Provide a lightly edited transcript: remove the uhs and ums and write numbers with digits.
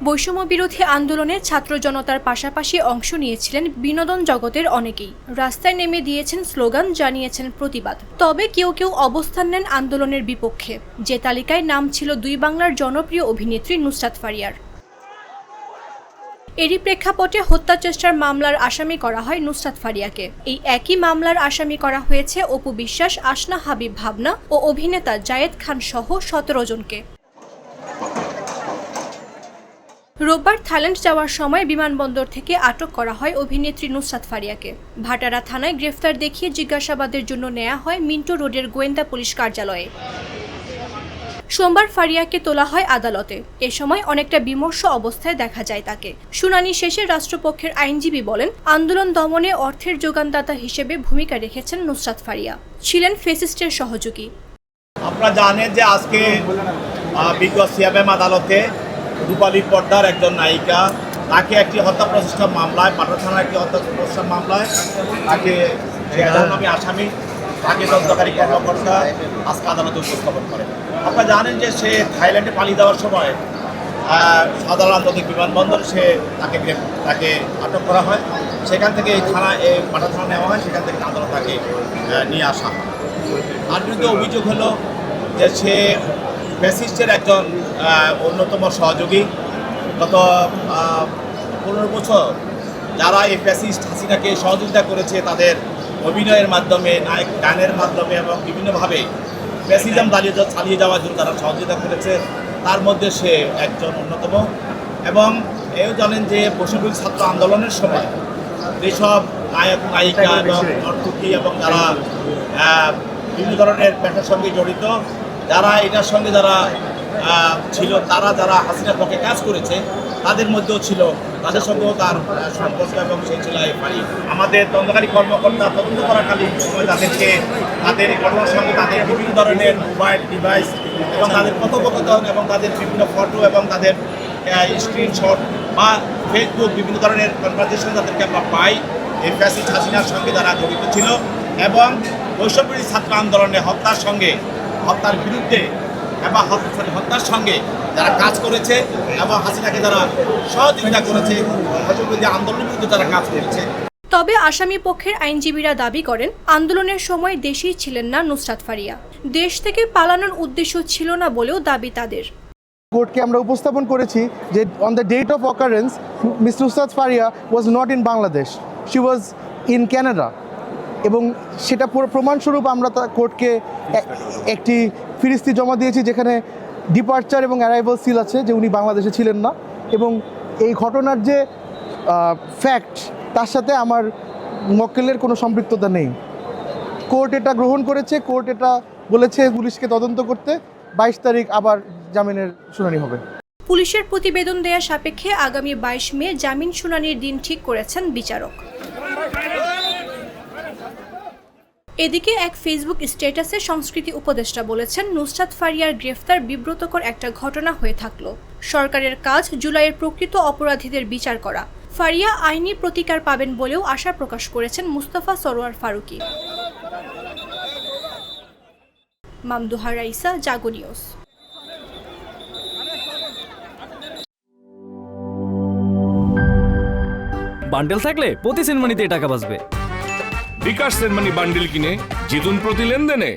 বৈষম্য বিরোধী আন্দোলনে ছাত্র জনতার পাশাপাশি অংশ নিয়েছিলেন বিনোদন জগতের অনেকেই। রাস্তায় নেমে দিয়েছেন স্লোগান, জানিয়েছেন প্রতিবাদ। তবে কেউ কেউ অবস্থান নেন আন্দোলনের বিপক্ষে। যে তালিকায় নাম ছিল দুই বাংলার জনপ্রিয় অভিনেত্রী নুসরাত ফারিয়ার। এরই প্রেক্ষাপটে হত্যা চেষ্টার মামলার আসামি করা হয় নুসরাত ফারিয়াকে। এই একই মামলার আসামি করা হয়েছে অপু বিশ্বাস, আসনা হাবিব ভাবনা ও অভিনেতা জায়েদ খান সহ 17 জনকে। রোববার থাইল্যান্ড যাওয়ার সময় বিমানবন্দর থেকে আটক করা হয় অভিনেত্রী নুসরাত ফারিয়াকে। ভাটারা থানায় গ্রেফতার দেখিয়ে জিজ্ঞাসাবাদের জন্য নেওয়া হয় মিন্টো রোডের গোয়েন্দা পুলিশ কার্যালয়ে। সোমবার ফারিয়াকে তোলা হয় আদালতে। এ সময় অনেকটা বিমর্ষ অবস্থায় দেখা যায় তাকে। শুনানি শেষে রাষ্ট্রপক্ষের আইনজীবী বলেন, আন্দোলন দমনে অর্থের যোগানদাতা হিসেবে ভূমিকা রেখেছেন নুসরাত ফারিয়া, ছিলেন ফেসিস্টের সহযোগী। আপনারা জানেন যে আজকে বিজ্ঞ সিএমএম আদালতে রূপালী পর্দার একজন নায়িকা, তাকে একটি হত্যা প্রচেষ্টা মামলায়, পাটনা থানার একটি হত্যা প্রচেষ্টা মামলায় তাকে নামী আসামি, তাকে তদন্তকারী কর্মকর্তা আজকে আদালতে উপস্থাপন করে। আপনারা জানেন যে সে থাইল্যান্ডে পালিয়ে যাওয়ার সময় সাধারণ আন্তর্জাতিক বিমানবন্দর তাকে আটক করা হয়। সেখান থেকে এই পাটনা থানা নেওয়া হয়, সেখান থেকে আদালত তাকে নিয়ে আসা হয়। তার বিরুদ্ধে অভিযোগ হলো যে সে ফ্যাসিস্টের একজন অন্যতম সহযোগী। গত 15 বছর যারা এই ফ্যাসিস্ট হাসিনাকে সহযোগিতা করেছে, তাদের অভিনয়ের মাধ্যমে, নায়ক গানের মাধ্যমে এবং বিভিন্নভাবে ফ্যাসিজম চালিয়ে যাওয়ার জন্য তারা সহযোগিতা করেছে, তার মধ্যে সে একজন অন্যতম। এবং এও জানেন যে বৈষম্যবিরোধী ছাত্র আন্দোলনের সময় যেসব নায়ক নায়িকা এবং নর্তকী এবং যারা বিভিন্ন ধরনের পেশার সঙ্গে জড়িত, যারা এটার সঙ্গে যারা ছিল, তারা যারা হাসিনার পক্ষে কাজ করেছে, তাদের মধ্যেও ছিল, তাদের সঙ্গেও তার সম্পর্ক এবং সেই ছিল আমাদের তদন্তকারী কর্মকর্তা তদন্ত করাকালীন সময় তাদেরকে তাদের ঘটনার সঙ্গে তাদের বিভিন্ন ধরনের মোবাইল ডিভাইস এবং তাদের কথোপকথন এবং তাদের বিভিন্ন ফটো এবং তাদের স্ক্রিনশট বা ফেসবুক বিভিন্ন ধরনের কনভারসেশন তাদেরকে আমরা পাই। এই ফ্যাসিস্ট হাসিনার সঙ্গে যারা জড়িত ছিল এবং বৈষম্যবিরোধী ছাত্র আন্দোলনে হত্যার বিরুদ্ধে এবং হত্যার সঙ্গে যারা কাজ করেছে এবং হাসিনাকে যারা সহযোগিতা করেছে, বৈষম্যবিরোধী আন্দোলনের বিরুদ্ধে যারা কাজ করেছে। তবে আসামি পক্ষের আইনজীবীরা দাবি করেন, আন্দোলনের সময় দেশেই ছিলেন না নুসরাত ফারিয়া। দেশ থেকে পালানোর উদ্দেশ্য ছিল না বলেও দাবি তাদের। কোর্টকে আমরা উপস্থাপন করেছি যে on the date of occurrence miss Nusrat Faria was not in Bangladesh, she was in Canada. এবং সেটা প্রমাণস্বরূপ আমরা কোর্টকে একটি ফিরিস্তি জমা দিয়েছি, যেখানে ডিপার্চার এবং অ্যারাইভাল সিল আছে যে উনি বাংলাদেশে ছিলেন না। এবং এই ঘটনার যে ফ্যাক্ট, তার সাথে আমার মক্কেলের কোনো সম্পৃক্ততা নেই। কোর্ট এটা গ্রহণ করেছে, কোর্ট এটা বলেছে পুলিশকে তদন্ত করতে। 22 তারিখ আবার জামিনের শুনানি হবে। পুলিশের প্রতিবেদন দেয়া সাপেক্ষে আগামী 22 মে জামিন শুনানির দিন ঠিক করেছেন বিচারক। এদিকে এক ফেসবুক স্ট্যাটাসে সংস্কৃতি উপদেষ্টা বলেছেন, নুসরাত ফারিয়ার গ্রেফতার বিব্রতকর একটা ঘটনা হয়ে থাকলো। সরকারের কাজ জুলাইয়ের প্রকৃত অপরাধীদের বিচার করা। ফারিয়া আইনি প্রতিকার পাবেন বলেও আশা প্রকাশ করেছেন মুস্তাফা সরোয়ার ফারুকী। মামদুহা রাইসা, জাগো নিউজ। বান্ডেল থাকলে প্রতি সেনমানিতে টাকা বাঁচবে। বিকাশ সেনমানি বান্ডেল কিনে জিতুন প্রতি লেনদেনে।